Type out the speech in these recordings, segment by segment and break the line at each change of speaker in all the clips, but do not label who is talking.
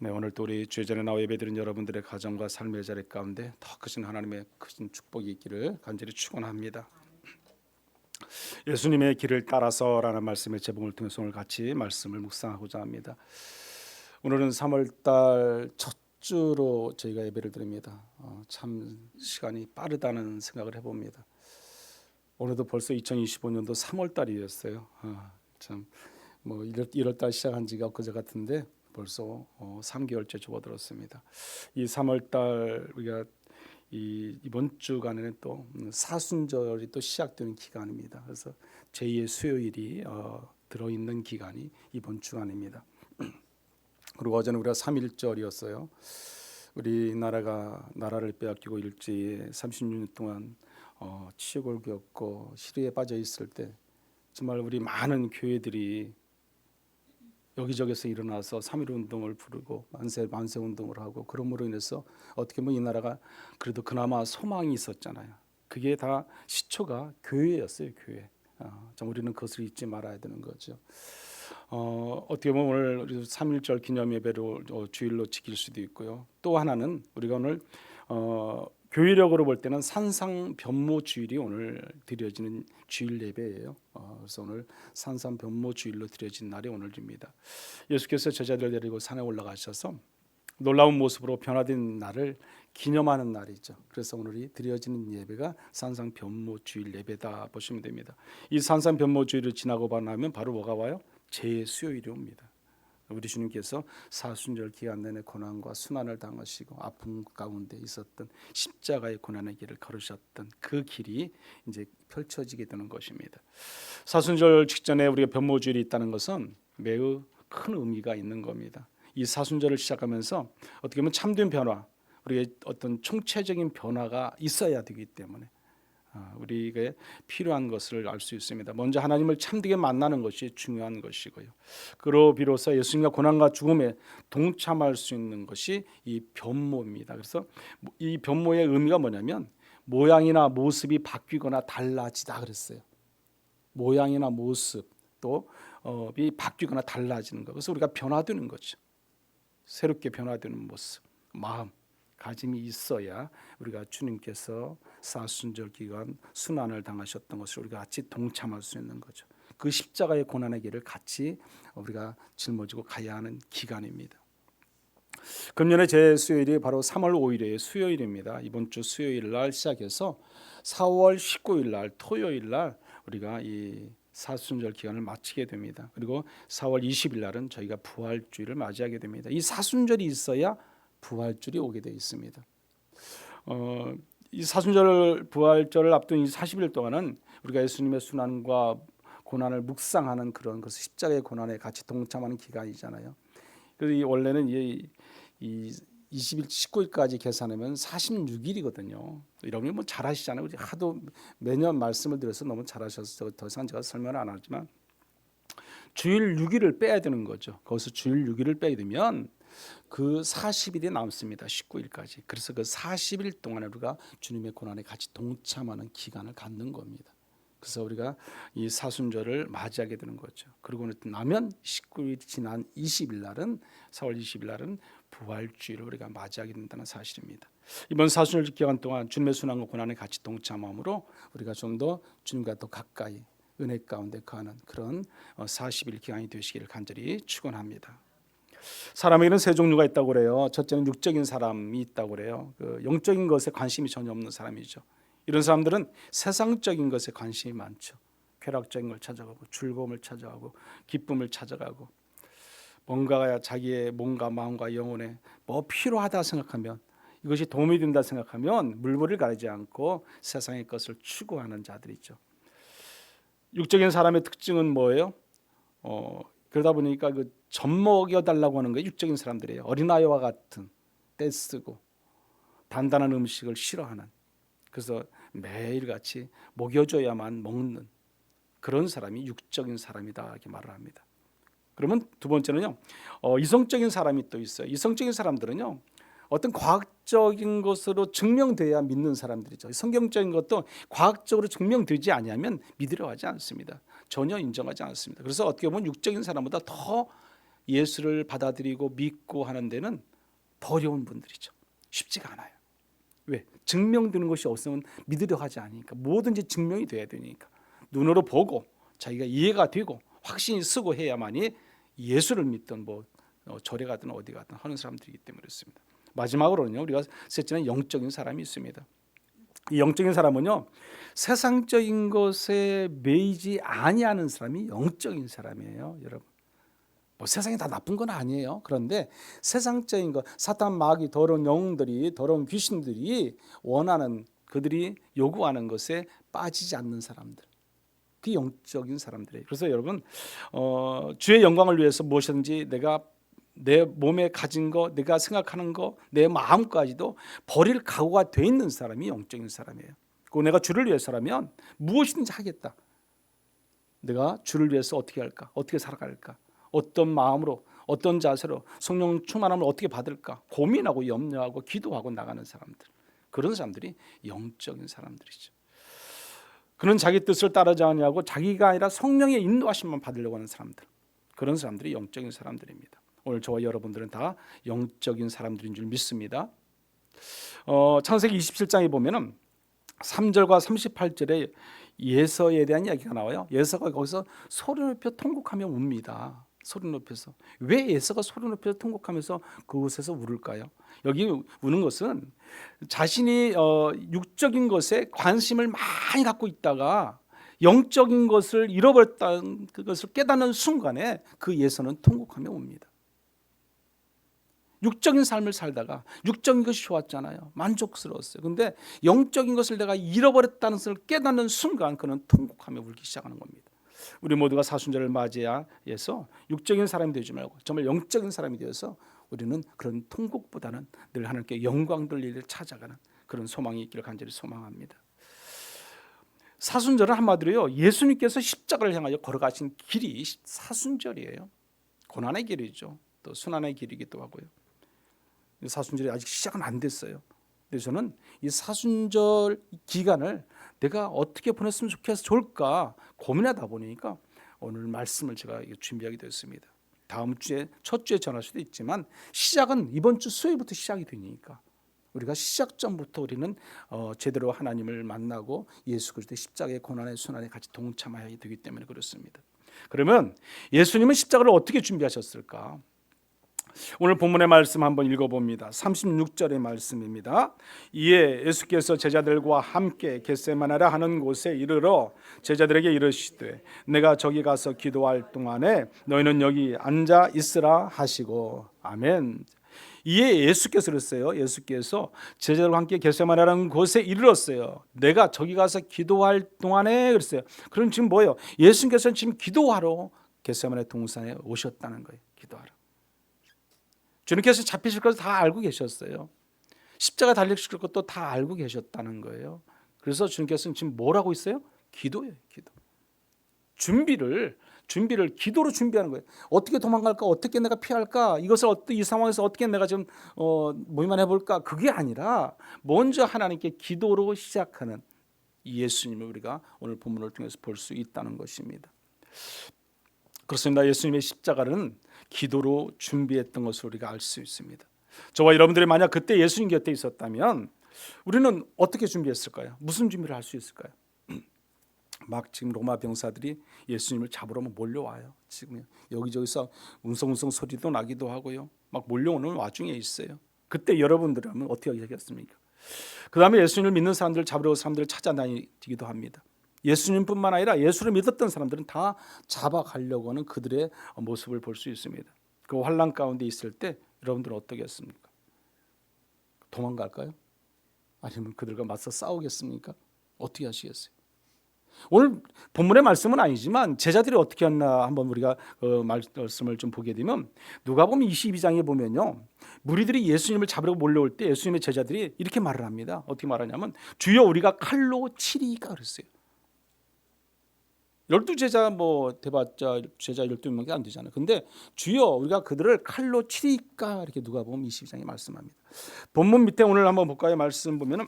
네, 오늘 또 우리 주의 전에 나와 예배드린 여러분들의 가정과 삶의 자리 가운데 더 크신 하나님의 크신 축복이 있기를 간절히 축원합니다. 예수님의 길을 따라서라는 말씀의 제목을 통해서 오늘 같이 말씀을 묵상하고자 합니다. 오늘은 3월달 첫 주로 저희가 예배를 드립니다. 참 시간이 빠르다는 생각을 해봅니다. 오늘도 벌써 2025년도 3월달이었어요. 참뭐 1월달 시작한 지가 엊그제 같은데 벌써 3개월째 접어들었습니다. 이 3월달 우리가 이번 주간에는 또 사순절이 또 시작되는 기간입니다. 그래서 제2의 수요일이 들어있는 기간이 이번 주간입니다. 그리고 어제는 우리가 3.1절이었어요. 우리나라가 나라를 빼앗기고 일제에 36년 동안 치욕을 겪고 시리에 빠져 있을 때 정말 우리 많은 교회들이 여기저기서 일어나서 3.1 운동을 부르고 만세 운동을 하고 그럼으로 인해서 어떻게 보면 이 나라가 그래도 그나마 소망이 있었잖아요. 그게 다 시초가 교회였어요. 교회. 참 우리는 그것을 잊지 말아야 되는 거죠. 어떻게 보면 오늘 우리 3.1절 기념 예배로 주일로 지킬 수도 있고요. 또 하나는 우리가 오늘 교회력으로 볼 때는 산상변모 주일이 오늘 드려지는 주일 예배예요. 그래서 오늘 산상변모 주일로 드려진 날이 오늘입니다. 예수께서 제자들 데리고 산에 올라가셔서 놀라운 모습으로 변화된 날을 기념하는 날이죠. 그래서 오늘이 드려지는 예배가 산상변모 주일 예배다 보시면 됩니다. 이 산상변모 주일을 지나고 나면 바로 뭐가 와요? 제 수요일이 옵니다. 우리 주님께서 사순절 기간 내내 고난과 순환을 당하시고 아픔 가운데 있었던 십자가의 고난의 길을 걸으셨던 그 길이 이제 펼쳐지게 되는 것입니다. 사순절 직전에 우리가 변모주일이 있다는 것은 매우 큰 의미가 있는 겁니다. 이 사순절을 시작하면서 어떻게 보면 참된 변화, 우리의 어떤 총체적인 변화가 있어야 되기 때문에 우리에게 필요한 것을 알 수 있습니다. 먼저 하나님을 참되게 만나는 것이 중요한 것이고요. 그로 비로소 예수님과 고난과 죽음에 동참할 수 있는 것이 이 변모입니다. 그래서 이 변모의 의미가 뭐냐면 모양이나 모습이 바뀌거나 달라지다 그랬어요. 모양이나 모습 또이 바뀌거나 달라지는 것. 그래서 우리가 변화되는 거죠. 새롭게 변화되는 모습, 마음 가짐이 있어야 우리가 주님께서 사순절 기간 순환을 당하셨던 것을 우리가 같이 동참할 수 있는 거죠. 그 십자가의 고난의 길을 같이 우리가 짊어지고 가야 하는 기간입니다. 금년의 제 수요일이 바로 3월 5일의 수요일입니다. 이번 주 수요일 날 시작해서 4월 19일 날 토요일 날 우리가 이 사순절 기간을 마치게 됩니다. 그리고 4월 20일 날은 저희가 부활주일을 맞이하게 됩니다. 이 사순절이 있어야 부활절이 오게 되어 있습니다. 이 사순절 부활절을 앞둔 이 40일 동안은 우리가 예수님의 순환과 고난을 묵상하는 그런 그 십자가의 고난에 같이 동참하는 기간이잖아요. 그래서 원래는 이 20일 19일까지 계산하면 46일이거든요. 여러분이 뭐 잘 아시잖아요. 우리 하도 매년 말씀을 드려서 너무 잘 하셔서 더 이상 제가 설명을 안 하지만 주일 6일을 빼야 되는 거죠. 거기서 주일 6일을 빼게 되면 그 40일이 남습니다. 19일까지. 그래서 그 40일 동안에 우리가 주님의 고난에 같이 동참하는 기간을 갖는 겁니다. 그래서 우리가 이 사순절을 맞이하게 되는 거죠. 그러고 나면 19일 지난 20일 날은 4월 20일 날은 부활주일을 우리가 맞이하게 된다는 사실입니다. 이번 사순절 기간 동안 주님의 순환과 고난에 같이 동참함으로 우리가 좀 더 주님과 더 가까이 은혜 가운데 거하는 그런 40일 기간이 되시기를 간절히 축원합니다. 사람에게는 세 종류가 있다고 그래요. 첫째는 육적인 사람이 있다고 그래요. 그 영적인 것에 관심이 전혀 없는 사람이죠. 이런 사람들은 세상적인 것에 관심이 많죠. 쾌락적인 걸 찾아가고 즐거움을 찾아가고 기쁨을 찾아가고 뭔가가 자기의 몸과 마음과 영혼에 뭐 필요하다 생각하면 이것이 도움이 된다 생각하면 물불을 가리지 않고 세상의 것을 추구하는 자들이죠. 육적인 사람의 특징은 뭐예요? 그러다 보니까 그 젖먹여달라고 하는 게 육적인 사람들이에요. 어린아이와 같은 떼쓰고 단단한 음식을 싫어하는, 그래서 매일같이 먹여줘야만 먹는 그런 사람이 육적인 사람이다 이렇게 말을 합니다. 그러면 두 번째는요, 이성적인 사람이 또 있어요. 이성적인 사람들은요, 어떤 과학적인 것으로 증명돼야 믿는 사람들이죠. 성경적인 것도 과학적으로 증명되지 아니하면 믿으려 하지 않습니다. 전혀 인정하지 않습니다. 그래서 어떻게 보면 육적인 사람보다 더 예수를 받아들이고 믿고 하는 데는 더 어려운 분들이죠. 쉽지가 않아요. 왜? 증명되는 것이 없으면 믿으려 하지 않으니까. 뭐든지 증명이 돼야 되니까. 눈으로 보고 자기가 이해가 되고 확신이 쓰고 해야만이 예수를 믿든 뭐 절에 가든 어디 가든 하는 사람들이기 때문에 그렇습니다. 마지막으로는요, 우리가 셋째는 영적인 사람이 있습니다. 이 영적인 사람은요, 세상적인 것에 매이지 아니하는 사람이 영적인 사람이에요, 여러분. 뭐 세상이 다 나쁜 건 아니에요. 그런데 세상적인 것, 사탄, 마귀, 더러운 영웅들이, 더러운 귀신들이 원하는, 그들이 요구하는 것에 빠지지 않는 사람들, 그 영적인 사람들이에요. 그래서 여러분, 주의 영광을 위해서 무엇이든지 내가 내 몸에 가진 거, 내가 생각하는 거, 내 마음까지도 버릴 각오가 돼 있는 사람이 영적인 사람이에요. 그리고 내가 주를 위해서라면 무엇이든지 하겠다. 내가 주를 위해서 어떻게 할까? 어떻게 살아갈까? 어떤 마음으로, 어떤 자세로 성령 충만함을 어떻게 받을까? 고민하고 염려하고 기도하고 나가는 사람들. 그런 사람들이 영적인 사람들이죠. 그는 자기 뜻을 따르지 아니하고 자기가 아니라 성령의 인도하심만 받으려고 하는 사람들. 그런 사람들이 영적인 사람들입니다. 오늘 저와 여러분들은 다 영적인 사람들인 줄 믿습니다. 창세기 27장에 보면은 3절과 38절에 예서에 대한 이야기가 나와요. 예서가 거기서 소리 높여 통곡하며 웁니다. 소리 높여서. 왜 예서가 소리 높여서 통곡하면서 그곳에서 울을까요? 여기 우는 것은 자신이 육적인 것에 관심을 많이 갖고 있다가 영적인 것을 잃어버렸다는 그것을 깨닫는 순간에 그 예서는 통곡하며 웁니다. 육적인 삶을 살다가 육적인 것이 좋았잖아요. 만족스러웠어요. 그런데 영적인 것을 내가 잃어버렸다는 것을 깨닫는 순간 그는 통곡하며 울기 시작하는 겁니다. 우리 모두가 사순절을 맞이해야 해서 육적인 사람이 되지 말고 정말 영적인 사람이 되어서 우리는 그런 통곡보다는 늘 하나님께 영광 돌릴 일을 찾아가는 그런 소망이 있기를 간절히 소망합니다. 사순절은 한마디로요, 예수님께서 십자가를 향하여 걸어가신 길이 사순절이에요. 고난의 길이죠. 또 순환의 길이기도 하고요. 사순절이 아직 시작은 안 됐어요. 그래서 저는 이 사순절 기간을 내가 어떻게 보냈으면 좋을까 고민하다 보니까 오늘 말씀을 제가 준비하게 됐습니다. 다음 주에 첫 주에 전할 수도 있지만 시작은 이번 주 수요일부터 시작이 되니까 우리가 시작전부터 우리는 제대로 하나님을 만나고 예수 그리스도의 십자가의 고난의 순환에 같이 동참해야 되기 때문에 그렇습니다. 그러면 예수님은 십자가를 어떻게 준비하셨을까? 오늘 본문의 말씀 한번 읽어봅니다. 36절의 말씀입니다. 이에 예수께서 제자들과 함께 겟세마네라 하는 곳에 이르러 제자들에게 이르시되 내가 저기 가서 기도할 동안에 너희는 여기 앉아 있으라 하시고. 아멘. 이에 예수께서 그랬어요. 예수께서 제자들과 함께 겟세마네라는 곳에 이르렀어요. 내가 저기 가서 기도할 동안에 그랬어요. 그럼 지금 뭐예요? 예수님께서는 지금 기도하러 겟세마네 동산에 오셨다는 거예요. 기도하러. 주님께서 잡히실 것을 다 알고 계셨어요. 십자가 달리실 것도 다 알고 계셨다는 거예요. 그래서 주님께서는 지금 뭘 하고 있어요? 기도예요. 기도. 준비를 기도로 준비하는 거예요. 어떻게 도망갈까? 어떻게 내가 피할까? 이것을 이 상황에서 어떻게 내가 지금 모임만 해볼까? 그게 아니라 먼저 하나님께 기도로 시작하는 예수님을 우리가 오늘 본문을 통해서 볼 수 있다는 것입니다. 그렇습니다. 예수님의 십자가는 기도로 준비했던 것을 우리가 알 수 있습니다. 저와 여러분들이 만약 그때 예수님 곁에 있었다면 우리는 어떻게 준비했을까요? 무슨 준비를 할 수 있을까요? 막 지금 로마 병사들이 예수님을 잡으러 몰려와요. 지금 여기저기서 웅성웅성 소리도 나기도 하고요. 막 몰려오는 와중에 있어요. 그때 여러분들이라면 어떻게 하겠습니까? 그 다음에 예수님을 믿는 사람들을 잡으러 사람들을 찾아다니기도 합니다. 예수님뿐만 아니라 예수를 믿었던 사람들은 다 잡아가려고 하는 그들의 모습을 볼 수 있습니다. 그 환난 가운데 있을 때 여러분들은 어떻게 했습니까? 도망갈까요? 아니면 그들과 맞서 싸우겠습니까? 어떻게 하시겠어요? 오늘 본문의 말씀은 아니지만 제자들이 어떻게 했나 한번 우리가 말씀을 좀 보게 되면 누가복음 22장에 보면요, 무리들이 예수님을 잡으려고 몰려올 때 예수님의 제자들이 이렇게 말을 합니다. 어떻게 말하냐면 주여 우리가 칼로 치리까 그랬어요. 12제자 대봤자 제자 12명이 안 되잖아요. 근데 주여 우리가 그들을 칼로 치리까 이렇게 누가복음 22장에 말씀합니다. 본문 밑에 오늘 한번 볼까요? 말씀 보면은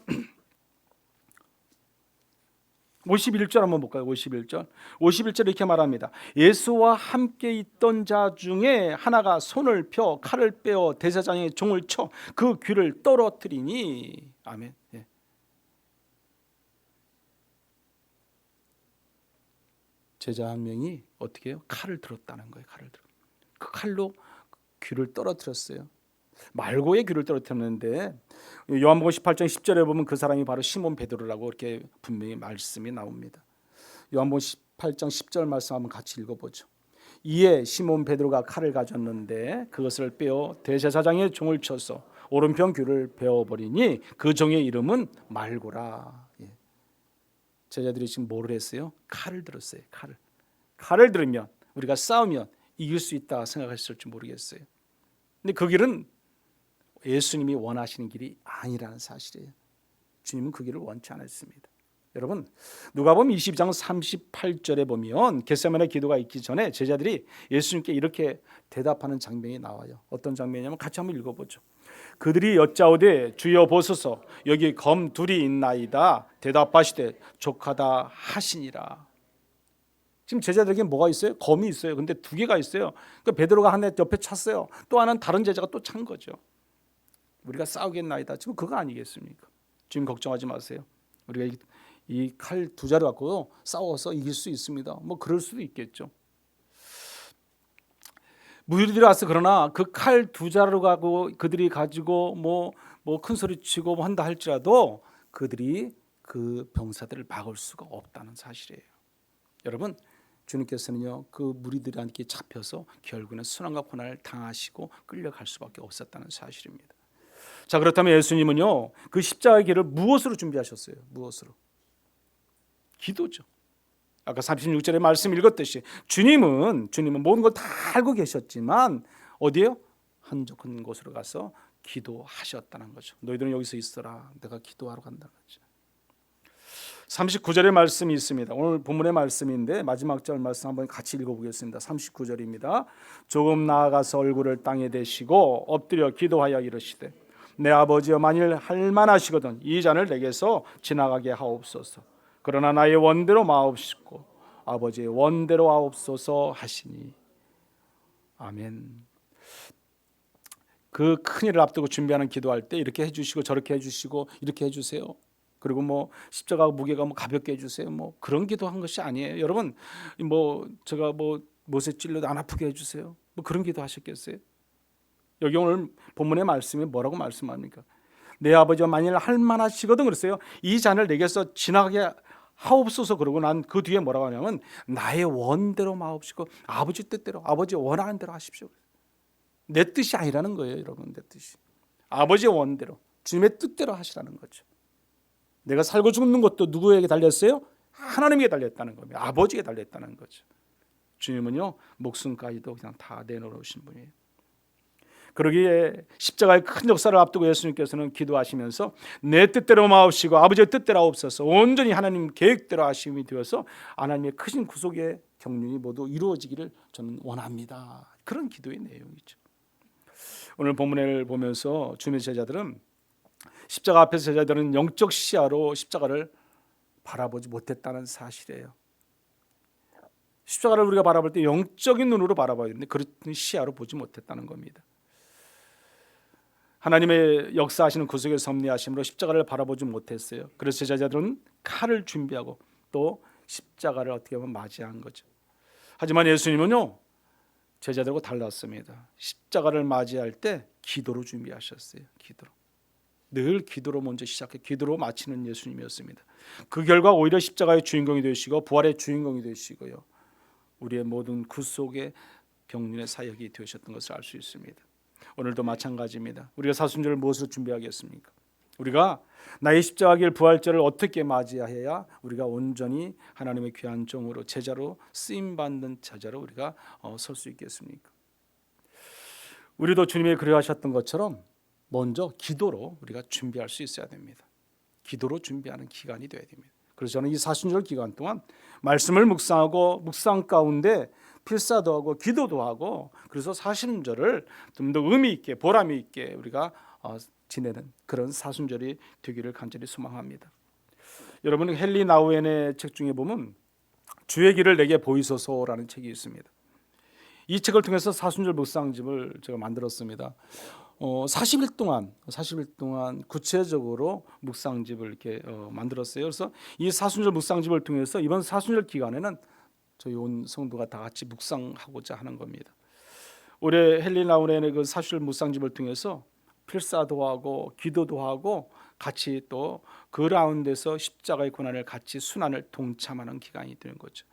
51절 한번 볼까요? 51절. 51절 이렇게 말합니다. 예수와 함께 있던 자 중에 하나가 손을 펴 칼을 빼어 대제사장의 종을 쳐 그 귀를 떨어뜨리니. 아멘. 예. 제자 한 명이 어떻게 해요? 칼을 들었다는 거예요. 칼을 들어. 그 칼로 귀를 떨어뜨렸어요. 말고의 귀를 떨어뜨렸는데 요한복음 18장 10절에 보면 그 사람이 바로 시몬 베드로라고 이렇게 분명히 말씀이 나옵니다. 요한복음 18장 10절 말씀 한번 같이 읽어보죠. 이에 시몬 베드로가 칼을 가졌는데 그것을 빼어 대제사장의 종을 쳐서 오른편 귀를 베어버리니 그 종의 이름은 말고라. 예. 제자들이 지금 뭐를 했어요? 칼을 들었어요. 칼을 들으면 우리가 싸우면 이길 수 있다 생각했을지 모르겠어요. 근데 그 길은 예수님이 원하시는 길이 아니라는 사실이에요. 주님은 그 길을 원치 않았습니다. 여러분, 누가복음 22장 38절에 보면 겟세마네 기도가 있기 전에 제자들이 예수님께 이렇게 대답하는 장면이 나와요. 어떤 장면이냐면 같이 한번 읽어보죠. 그들이 여짜오되 주여 보소서 여기 검 둘이 있나이다. 대답하시되 족하다 하시니라. 지금 제자들에게 뭐가 있어요? 검이 있어요. 근데 두 개가 있어요. 그러니까 베드로가 하나 옆에 찼어요. 또 하나는 다른 제자가 또 찬 거죠. 우리가 싸우겠나이다. 지금 그거 아니겠습니까? 지금 걱정하지 마세요. 우리가 이 칼 두 자루 갖고 싸워서 이길 수 있습니다. 뭐 그럴 수도 있겠죠. 무리들이 와서 그러나 그 칼 두 자루 갖고 그들이 가지고 뭐 큰 소리 치고 한다 할지라도 그들이 그 병사들을 막을 수가 없다는 사실이에요. 여러분, 주님께서는요 그 무리들한테 잡혀서 결국에는 순환과 고난을 당하시고 끌려갈 수밖에 없었다는 사실입니다. 자, 그렇다면 예수님은요 그 십자가의 길을 무엇으로 준비하셨어요? 무엇으로? 기도죠. 아까 36절의 말씀 읽었듯이 주님은 모든 걸 다 알고 계셨지만 어디에요? 한적한 곳으로 가서 기도하셨다는 거죠. 너희들은 여기서 있어라. 내가 기도하러 간다는 거죠. 39절의 말씀이 있습니다. 오늘 본문의 말씀인데 마지막 절 말씀 한번 같이 읽어보겠습니다. 39절입니다. 조금 나아가서 얼굴을 땅에 대시고 엎드려 기도하여 이르시되 내 아버지여 만일 할만하시거든 이 잔을 내게서 지나가게 하옵소서. 그러나 나의 원대로 마옵시고 아버지의 원대로 하옵소서 하시니. 아멘. 그 큰일을 앞두고 준비하는 기도할 때 이렇게 해주시고 저렇게 해주시고 이렇게 해주세요. 그리고 뭐 십자가 무게가 뭐 가볍게 해주세요. 뭐 그런 기도한 것이 아니에요. 여러분, 뭐 제가 뭐 못에 찔려도 안 아프게 해주세요. 뭐 그런 기도 하셨겠어요? 여기 오늘 본문의 말씀이 뭐라고 말씀합니까? 내 아버지가 만일 할만하시거든 그랬어요. 이 잔을 내게서 지나가게 하옵소서. 그러고 난 그 뒤에 뭐라고 하냐면 나의 원대로 마옵시고 아버지 뜻대로 아버지 원하는 대로 하십시오. 내 뜻이 아니라는 거예요. 여러분, 내 뜻이 아버지의 원대로 주님의 뜻대로 하시라는 거죠. 내가 살고 죽는 것도 누구에게 달렸어요? 하나님에게 달렸다는 겁니다. 아버지에게 달렸다는 거죠. 주님은요 목숨까지도 그냥 다 내놓으신 분이에요. 그러기에 십자가의 큰 역사를 앞두고 예수님께서는 기도하시면서 내 뜻대로 마옵시고 아버지의 뜻대로 하옵소서. 온전히 하나님 계획대로 하심이 되어서 하나님의 크신 구속의 경륜이 모두 이루어지기를 저는 원합니다. 그런 기도의 내용이죠. 오늘 본문을 보면서 주님의 제자들은 십자가 앞에서 제자들은 영적 시야로 십자가를 바라보지 못했다는 사실이에요. 십자가를 우리가 바라볼 때 영적인 눈으로 바라봐야 되는데 그런 시야로 보지 못했다는 겁니다. 하나님의 역사하시는 구속의 섭리하심으로 십자가를 바라보지 못했어요. 그래서 제자들은 칼을 준비하고 또 십자가를 어떻게 보면 맞이한 거죠. 하지만 예수님은요 제자들과 달랐습니다. 십자가를 맞이할 때 기도로 준비하셨어요. 기도로. 늘 기도로 먼저 시작해 기도로 마치는 예수님이었습니다. 그 결과 오히려 십자가의 주인공이 되시고 부활의 주인공이 되시고요. 우리의 모든 구속의 병륜의 사역이 되셨던 것을 알 수 있습니다. 오늘도 마찬가지입니다. 우리가 사순절을 무엇으로 준비하겠습니까? 우리가 나의 십자가길 부활절을 어떻게 맞이해야 우리가 온전히 하나님의 귀한 종으로 제자로 쓰임받는 제자로 우리가 설 수 있겠습니까? 우리도 주님이 그리하셨던 것처럼 먼저 기도로 우리가 준비할 수 있어야 됩니다. 기도로 준비하는 기간이 되어야 됩니다. 그래서 저는 이 사순절 기간 동안 말씀을 묵상하고 묵상 가운데 필사도 하고 기도도 하고 그래서 사순절을 좀 더 의미 있게 보람이 있게 우리가 지내는 그런 사순절이 되기를 간절히 소망합니다. 여러분 헨리 나우엔의 책 중에 보면 주의 길을 내게 보이소서라는 책이 있습니다. 이 책을 통해서 사순절 묵상집을 제가 만들었습니다. 40일 동안 구체적으로 묵상집을 이렇게 만들었어요. 그래서 이 사순절 묵상집을 통해서 이번 사순절 기간에는 저희 온 성도가 다 같이 묵상하고자 하는 겁니다. 올해 헨리 나우엔의 그 사순절 묵상집을 통해서 필사도 하고 기도도 하고 같이 또 그 가운데서 십자가의 고난을 같이 순환을 동참하는 기간이 되는 거죠.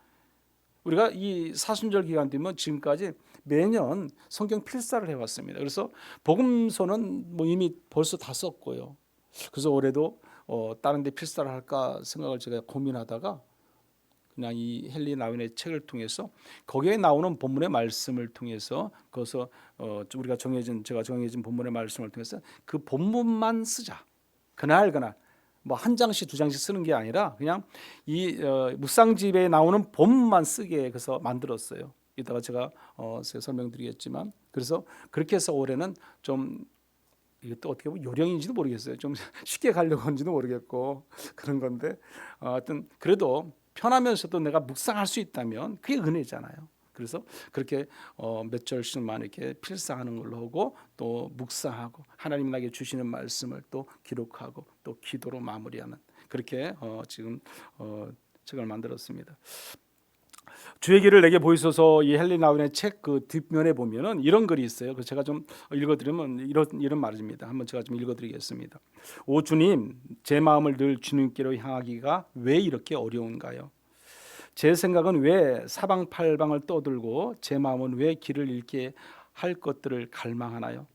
우리가 이 사순절 기간 되면 지금까지 매년 성경 필사를 해왔습니다. 그래서 복음서는 뭐 이미 벌써 다 썼고요. 그래서 올해도 다른 데 필사를 할까 생각을 제가 고민하다가 그냥 이 헨리 나우엔의 책을 통해서 거기에 나오는 본문의 말씀을 통해서 거기서 제가 정해진 본문의 말씀을 통해서 그 본문만 쓰자. 그날 뭐 한 장씩 두 장씩 쓰는 게 아니라 그냥 이 묵상집에 나오는 본문만 쓰게 해서 만들었어요. 이따가 제가 설명드리겠지만, 그래서 그렇게 해서 올해는 좀 이것도 어떻게 보면 요령인지도 모르겠어요. 좀 쉽게 가려고 하는지도 모르겠고 그런 건데 하여튼 그래도 편하면서도 내가 묵상할 수 있다면 그게 은혜잖아요. 그래서 그렇게 몇 절씩만 이렇게 필사하는 걸로 하고 또 묵상하고 하나님 나에게 주시는 말씀을 또 기록하고 또 기도로 마무리하는 그렇게 지금 책을 만들었습니다. 주의 길을 내게 보이소서 이 헨리 나우엔의 책 그 뒷면에 보면은 이런 글이 있어요. 그래서 제가 좀 읽어드리면 이런 말입니다. 한번 제가 좀 읽어드리겠습니다. 오 주님, 제 마음을 늘 주님께로 향하기가 왜 이렇게 어려운가요? 제 생각은 왜 사방팔방을 떠들고 제 마음은 왜 길을 잃게 할 것들을 갈망하나요?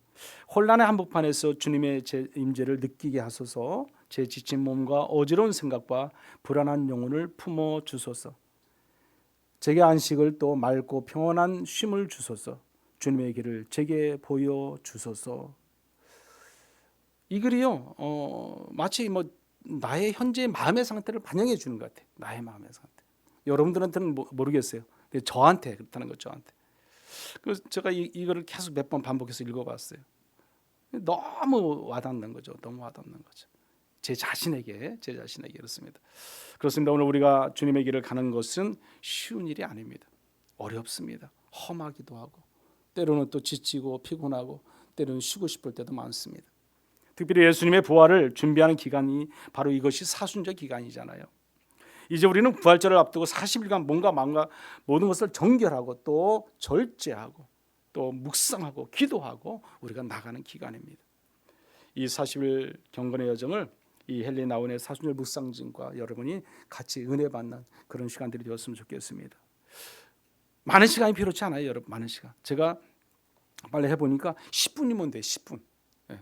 혼란의 한복판에서 주님의 제 임재를 느끼게 하소서. 제 지친 몸과 어지러운 생각과 불안한 영혼을 품어 주소서. 제게 안식을 또 맑고 평온한 쉼을 주소서. 주님의 길을 제게 보여 주소서. 이 글이요, 마치 뭐 나의 현재 마음의 상태를 반영해 주는 것 같아요. 나의 마음의 상태. 여러분들한테는 모르겠어요. 근데 저한테 그렇다는 거죠. 저한테. 그래서 제가 이거를 계속 몇 번 반복해서 읽어봤어요. 너무 와닿는 거죠. 너무 와닿는 거죠. 제 자신에게 그렇습니다. 그렇습니다. 오늘 우리가 주님의 길을 가는 것은 쉬운 일이 아닙니다. 어렵습니다. 험하기도 하고 때로는 또 지치고 피곤하고 때로는 쉬고 싶을 때도 많습니다. 특별히 예수님의 부활을 준비하는 기간이 바로 이것이 사순절 기간이잖아요. 이제 우리는 부활절을 앞두고 40일간 뭔가 모든 것을 정결하고 또 절제하고 또 묵상하고 기도하고 우리가 나가는 기간입니다. 이 40일 경건의 여정을 이 헨리 나우엔의 사순절 묵상진과 여러분이 같이 은혜 받는 그런 시간들이 되었으면 좋겠습니다. 많은 시간이 필요치 않아요, 여러분. 많은 시간. 제가 빨리 해보니까 10분이면 돼요. 10분. 네.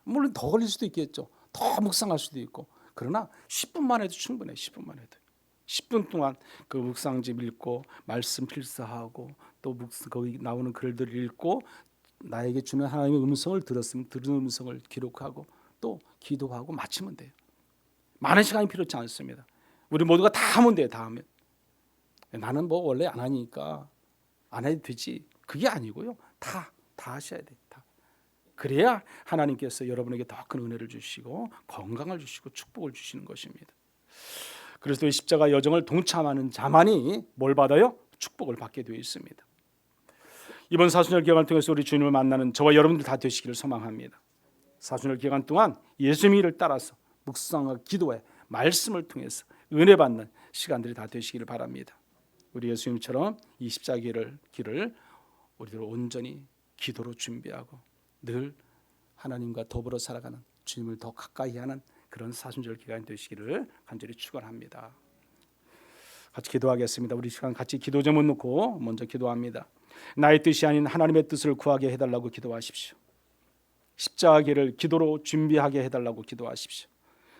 물론 더 걸릴 수도 있겠죠. 더 묵상할 수도 있고. 그러나 10분만 해도 충분해요. 10분만 해도. 10분 동안 그 묵상집 읽고 말씀 필사하고 또 거기 나오는 글들을 읽고 나에게 주는 하나님의 음성을 들은 음성을 기록하고 또 기도하고 마치면 돼요. 많은 시간이 필요치 않습니다. 우리 모두가 다 하면 돼요. 다 하면. 나는 뭐 원래 안 하니까 안 해도 되지. 그게 아니고요. 다 하셔야 돼요. 다. 그래야 하나님께서 여러분에게 더 큰 은혜를 주시고 건강을 주시고 축복을 주시는 것입니다. 그리스도의 십자가 여정을 동참하는 자만이 뭘 받아요? 축복을 받게 되어 있습니다. 이번 사순절 기간을 통해서 우리 주님을 만나는 저와 여러분들 다 되시기를 소망합니다. 사순절 기간 동안 예수님의 일을 따라서 묵상과 기도의 말씀을 통해서 은혜 받는 시간들이 다 되시기를 바랍니다. 우리 예수님처럼 이 십자가의 길을 우리들 온전히 기도로 준비하고 늘 하나님과 더불어 살아가는 주님을 더 가까이 하는 그런 사순절 기간이 되시기를 간절히 축원합니다. 같이 기도하겠습니다. 우리 시간 같이 기도 제목 놓고 먼저 기도합니다. 나의 뜻이 아닌 하나님의 뜻을 구하게 해달라고 기도하십시오. 십자가 길을 기도로 준비하게 해달라고 기도하십시오.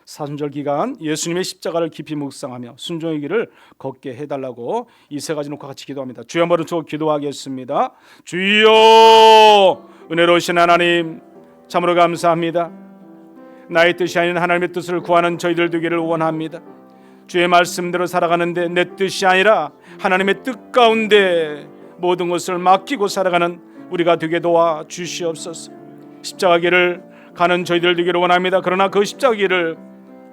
사순절 기간 예수님의 십자가를 깊이 묵상하며 순종의 길을 걷게 해달라고 이 세 가지 놓고 같이 기도합니다. 주여 한번 저 기도하겠습니다. 주여 은혜로우신 하나님 참으로 감사합니다. 나의 뜻이 아닌 하나님의 뜻을 구하는 저희들 되기를 원합니다. 주의 말씀대로 살아가는데 내 뜻이 아니라 하나님의 뜻 가운데 모든 것을 맡기고 살아가는 우리가 되게 도와 주시옵소서. 십자가 길을 가는 저희들 되기를 원합니다. 그러나 그 십자가 길을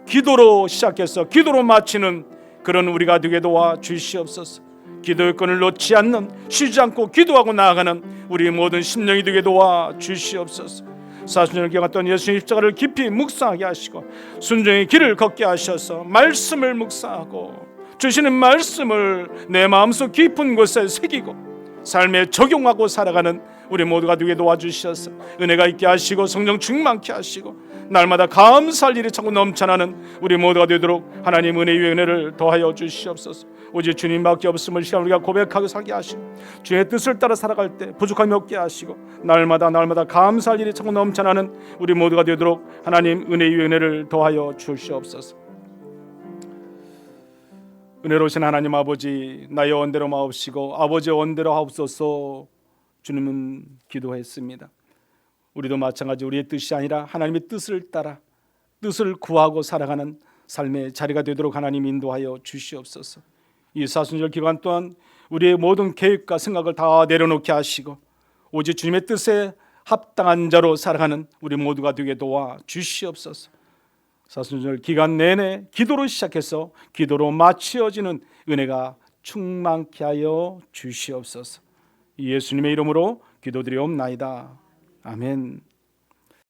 기도로 시작해서 기도로 마치는 그런 우리가 되게 도와 주시옵소서. 기도의 끈을 놓지 않는, 쉬지 않고 기도하고 나아가는 우리 모든 심령이 되게 도와 주시옵소서. 40년을 경험했던 예수님 십자가를 깊이 묵상하게 하시고 순종의 길을 걷게 하셔서 말씀을 묵상하고 주시는 말씀을 내 마음속 깊은 곳에 새기고 삶에 적용하고 살아가는 우리 모두가 되게 도와주셔서 은혜가 있게 하시고 성령 충만케 하시고 날마다 감사할 일이 자꾸 넘쳐나는 우리 모두가 되도록 하나님 은혜의 은혜를 더하여 주시옵소서. 오직 주님밖에 없음을 시간 우리가 고백하고 살게 하시고 주의 뜻을 따라 살아갈 때 부족함이 없게 하시고 날마다 감사할 일이 자꾸 넘쳐나는 우리 모두가 되도록 하나님 은혜의 은혜를 더하여 주시옵소서. 은혜로우신 하나님 아버지, 나의 원대로 마옵시고 아버지의 원대로 하옵소서. 주님은 기도했습니다. 우리도 마찬가지 우리의 뜻이 아니라 하나님의 뜻을 따라 뜻을 구하고 살아가는 삶의 자리가 되도록 하나님 인도하여 주시옵소서. 이 사순절 기간 동안 우리의 모든 계획과 생각을 다 내려놓게 하시고 오직 주님의 뜻에 합당한 자로 살아가는 우리 모두가 되게 도와 주시옵소서. 사순절 기간 내내 기도로 시작해서 기도로 마치어지는 은혜가 충만케 하여 주시옵소서. 예수님의 이름으로 기도드리옵나이다. 아멘.